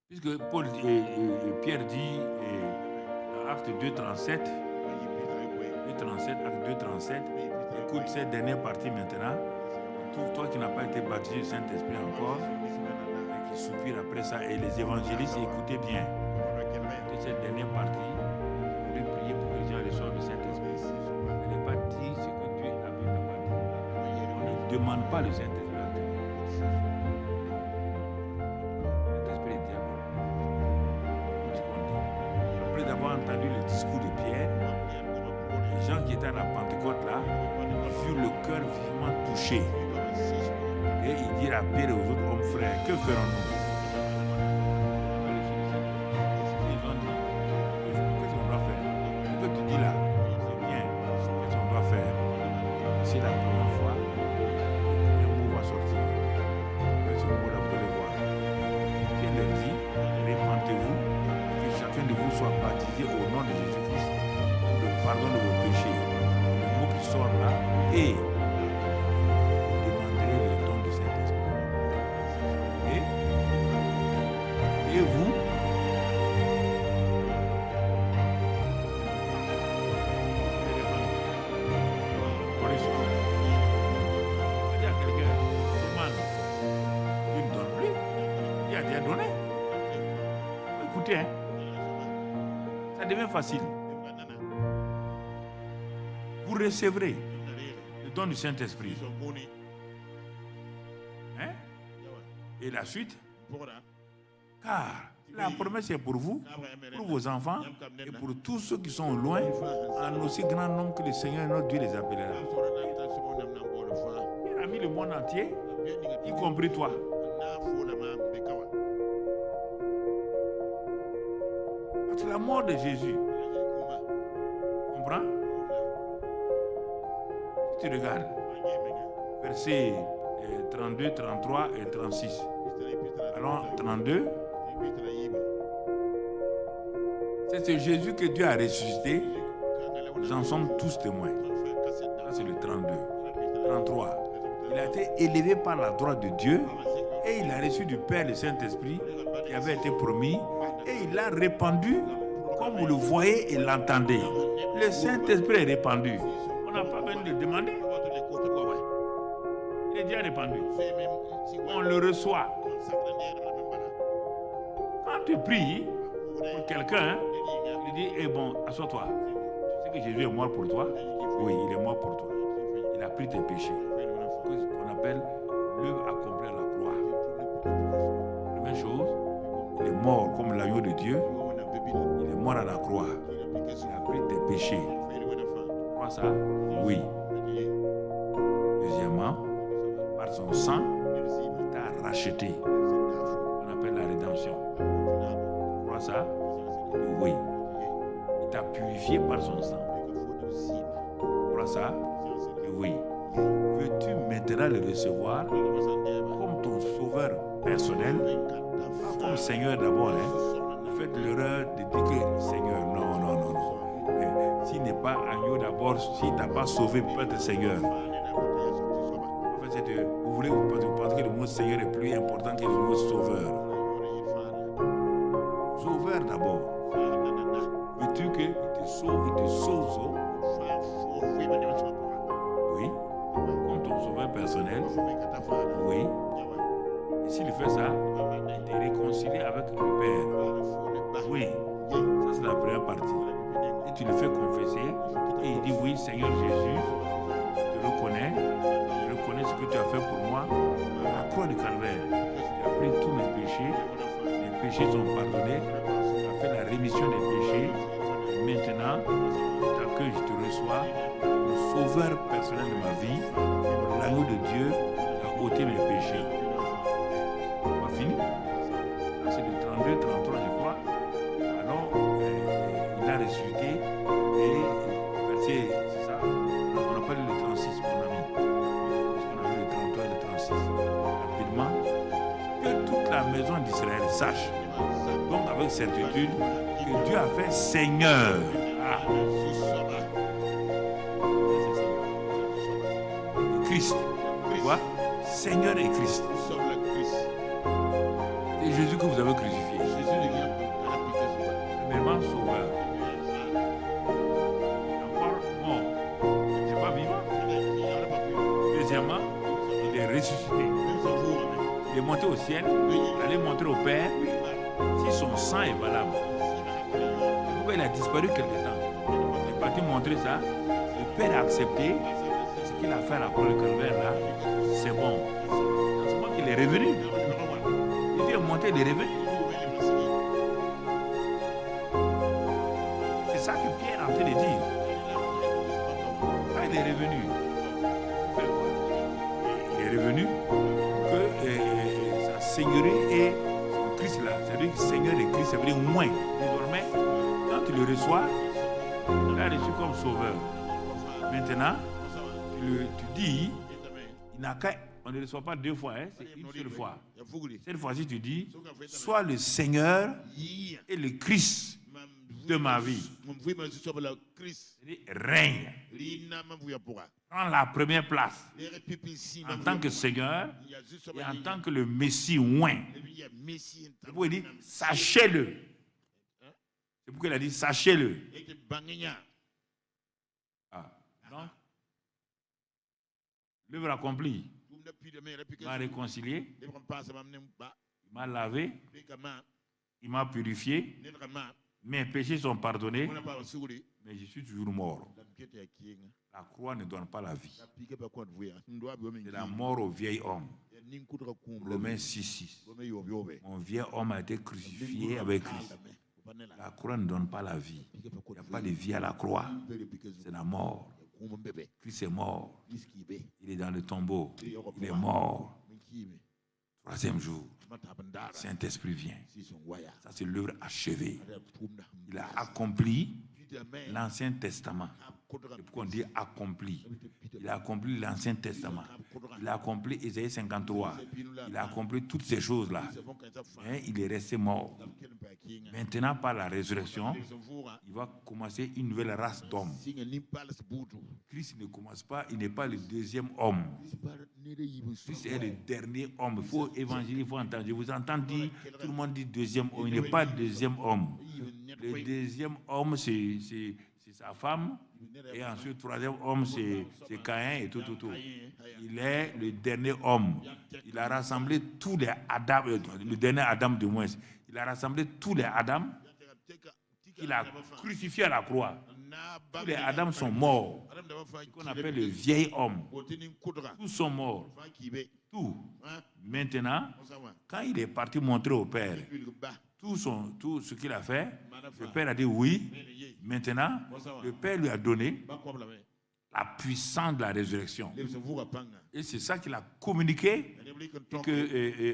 Puisque Pierre dit dans Acte 2,37, Acte 2,37, écoute cette dernière partie maintenant. Toi qui n'as pas été baptisé du Saint-Esprit encore, et qui soupire après ça, et les évangélistes, écoutez bien. Cette dernière partie, vous devez prier pour que les gens reçoivent le Saint-Esprit. Elle n'est pas dit ce que Dieu a vu n'a pas dit. On ne demande pas le Saint-Esprit à Dieu. Le Saint-Esprit est diabolique. Après avoir entendu le discours de Pierre, les gens qui étaient à la Pentecôte là, eurent le cœur vivement touché. Et ils dirent à Pierre et aux autres hommes frères, que ferons-nous? Ça devient facile. Vous recevrez le don du Saint-Esprit. Hein? Et la suite? Car la promesse est pour vous, pour vos enfants et pour tous ceux qui sont loin, en aussi grand nombre que le Seigneur notre Dieu les appellera. Il a mis le monde entier, y compris toi. C'est la mort de Jésus. Tu comprends? Si tu regardes, versets 32, 33 et 36. Alors, 32. C'est ce Jésus que Dieu a ressuscité. Nous en sommes tous témoins. Ça, c'est le 32. 33. Il a été élevé par la droite de Dieu et il a reçu du Père le Saint-Esprit qui avait été promis. Et il l'a répandu comme vous le voyez et l'entendez. Le Saint-Esprit est répandu. On n'a pas besoin de le demander. Il est déjà répandu. On le reçoit. Quand tu pries pour quelqu'un, il dit, eh bon, assois-toi. Tu sais que Jésus est mort pour toi? Oui, il est mort pour toi. Il a pris tes péchés. C'est ce qu'on appelle l'œuvre accomplie à la croix. Première chose, il est mort comme l'agneau de Dieu. Il est mort à la croix. Il a pris tes péchés. Tu crois ça? Oui. Deuxièmement, par son sang, il t'a racheté. On appelle la rédemption. Tu crois ça? Oui. Il t'a purifié par son sang. Tu crois ça? Oui. Veux-tu maintenant le recevoir comme ton sauveur personnel? Pas comme Seigneur d'abord, hein? Faites l'erreur de dire que Seigneur, non. S'il n'est pas agneau d'abord, s'il ne t'a pas sauvé, peut être Seigneur. En fait, vous pensez que le mot Seigneur est plus important que le mot sauveur. Sauveur d'abord. Veux-tu qu'il te sauve, oui. Comme ton sauveur personnel. Oui. Et s'il fait ça, il te réconcilie avec le Père. Oui. Ça, c'est la première partie. Et tu le fais confesser. Et il dit, oui, Seigneur Jésus, je reconnais ce que tu as fait pour moi à la croix du Calvaire. Tu as pris tous mes péchés. Les péchés sont pardonnés. Tu as fait la rémission des péchés. Et maintenant, je t'accueille, je te reçois. Le sauveur personnel de ma vie. L'agneau de Dieu qui a ôté mes péchés. Pas fini? Ça, c'est le 32, 33, je crois. Alors, il a ressuscité et verset, c'est ça? On appelle le 36, mon ami. Parce qu'on a vu le 33 et le 36. Rapidement, que toute la maison d'Israël sache, donc avec certitude, que Dieu a fait Seigneur. Christ. Quoi? Seigneur et Christ. C'est Jésus que vous avez crucifié. monter au ciel, aller montrer au Père si son sang est valable. Pourquoi il a disparu quelque temps? Il est parti montrer ça. Le Père a accepté ce qu'il a fait à la croix de Calvaire là. C'est bon. C'est moi qu'il est revenu. Il vient monter, il est revenu. C'est ça que Pierre est en train de dire. Quand il est revenu, il est revenu que sa seigneurie est son Christ là. C'est-à-dire que Seigneur et Christ, ça veut dire moins. Désormais, quand tu le reçois, il a reçu comme sauveur. Maintenant, tu dis, on ne le reçoit pas 2 fois, hein, c'est une seule fois. Cette fois-ci, tu dis, sois le Seigneur et le Christ de ma vie. Règne. Prends la première place en tant que Seigneur et en tant que le Messie oint. C'est pourquoi il dit, sachez-le. C'est pourquoi il a dit, sachez-le. Donc, l'œuvre accomplie. Il m'a réconcilié, il m'a lavé, il m'a purifié, mes péchés sont pardonnés, mais je suis toujours mort. La croix ne donne pas la vie. C'est la mort au vieil homme. Romains 6:6. Mon vieil homme a été crucifié avec Christ. La croix ne donne pas la vie. Il n'y a pas de vie à la croix. C'est la mort. Christ est mort. Il est dans le tombeau. Il est mort. 3e jour, Saint-Esprit vient. Ça, c'est l'œuvre achevée. Il a accompli l'Ancien Testament. C'est pourquoi on dit accompli. Il a accompli l'Ancien Testament. Il a accompli Ésaïe 53. Il a accompli toutes ces choses-là. Mais il est resté mort. Maintenant, par la résurrection, il va commencer une nouvelle race d'hommes. Christ ne commence pas, il n'est pas le 2e homme. Christ est le dernier homme. Il faut évangéliser, il faut entendre. Je vous entends dire, tout le monde dit 2e homme. Il n'est pas le 2e homme. Le 2e homme, c'est sa femme. Et ensuite, 3e homme, c'est Caïn et tout. Il est le dernier homme. Il a rassemblé tous les Adam, le dernier Adam de moins. Il a rassemblé tous les Adam qu'il a crucifiés à la croix. Tous les Adam sont morts. Ce qu'on appelle le vieil homme. Tous sont morts. Tout. Maintenant, quand il est parti montrer au Père tout ce qu'il a fait, le Père a dit oui. Maintenant, le Père lui a donné la puissance de la résurrection. Et c'est ça qu'il a communiqué,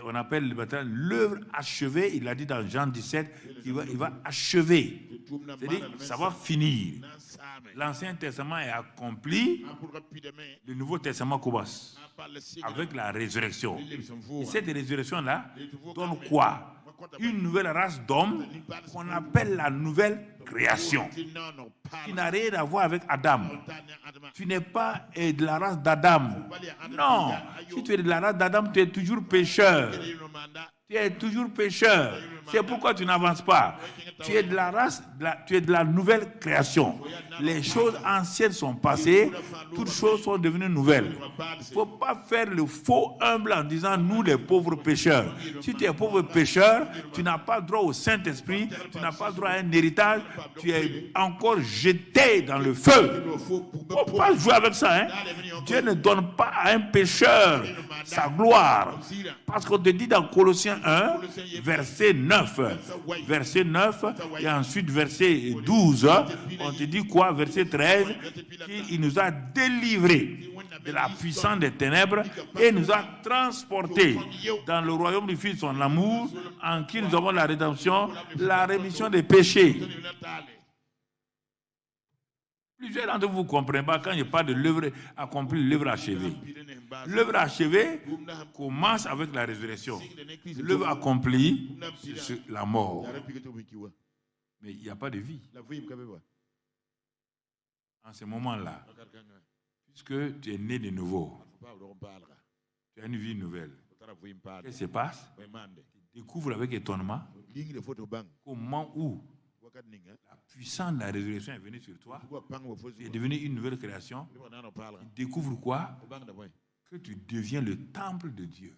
qu'on appelle l'œuvre achevée. Il a dit dans Jean 17 qu'il va achever. C'est-à-dire ça va finir. L'Ancien Testament est accompli, le Nouveau Testament commence avec la résurrection. Et cette résurrection-là donne quoi? Une nouvelle race d'hommes qu'on appelle la nouvelle création, qui n'a rien à voir avec Adam. Tu n'es pas de la race d'Adam. Non, si tu es de la race d'Adam, tu es toujours pécheur. Tu es toujours pécheur. C'est pourquoi tu n'avances pas. Tu es de la race, tu es de la nouvelle création. Les choses anciennes sont passées, toutes choses sont devenues nouvelles. Il ne faut pas faire le faux humble en disant nous les pauvres pécheurs. Si tu es pauvre pécheur, tu n'as pas droit au Saint-Esprit, tu n'as pas droit à un héritage, tu es encore jeté dans le feu. Il ne faut pas jouer avec ça. Hein? Dieu ne donne pas à un pécheur sa gloire. Parce qu'on te dit dans Colossiens 1, verset 9, et ensuite verset 12, on te dit quoi? Verset 13, qu'il nous a délivrés de la puissance des ténèbres et nous a transportés dans le royaume du Fils de son amour, en qui nous avons la rédemption, la rémission des péchés. Plusieurs d'entre vous ne comprenez pas quand je parle de l'œuvre accomplie, l'œuvre achevée. L'œuvre achevée commence avec la résurrection. L'œuvre accomplie, c'est la mort. Mais il n'y a pas de vie. En ce moment-là, puisque tu es né de nouveau, tu as une vie nouvelle. Qu'est-ce qui se passe? Tu découvres avec étonnement qu'au moment où la puissance de la résurrection est venue sur toi, tu es devenu une nouvelle création. Tu découvres quoi? que tu deviens le temple de Dieu.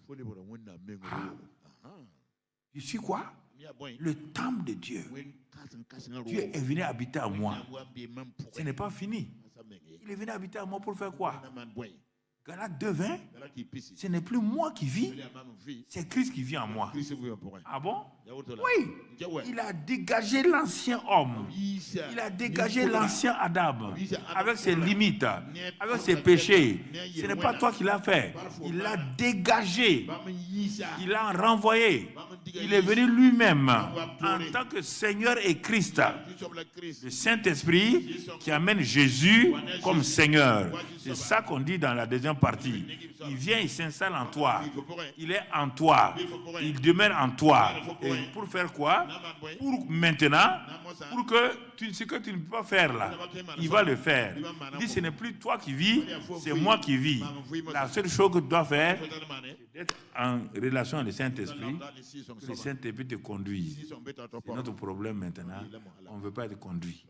Je suis quoi? Le temple de Dieu. Dieu est venu habiter à moi. Ce n'est pas fini. Il est venu habiter à moi pour faire quoi? Galates 2:20, ce n'est plus moi qui vis, c'est Christ qui vit en moi. Ah bon? Oui. Il a dégagé l'ancien homme. Il a dégagé l'ancien Adam avec ses limites, avec ses péchés. Ce n'est pas toi qui l'as fait. Il l'a dégagé. Il l'a renvoyé. Il est venu lui-même en tant que Seigneur et Christ. Le Saint-Esprit qui amène Jésus comme Seigneur. C'est ça qu'on dit dans la deuxième partie. Il vient, il s'installe en toi. Il est en toi. Il demeure en toi. Et pour faire quoi? Pour maintenant, pour que ce que tu ne peux pas faire là, il va le faire. Il dit, ce n'est plus toi qui vis, c'est moi qui vis. La seule chose que tu dois faire, c'est d'être en relation avec le Saint-Esprit, que le Saint-Esprit te conduise. C'est notre problème maintenant. On ne veut pas être conduit.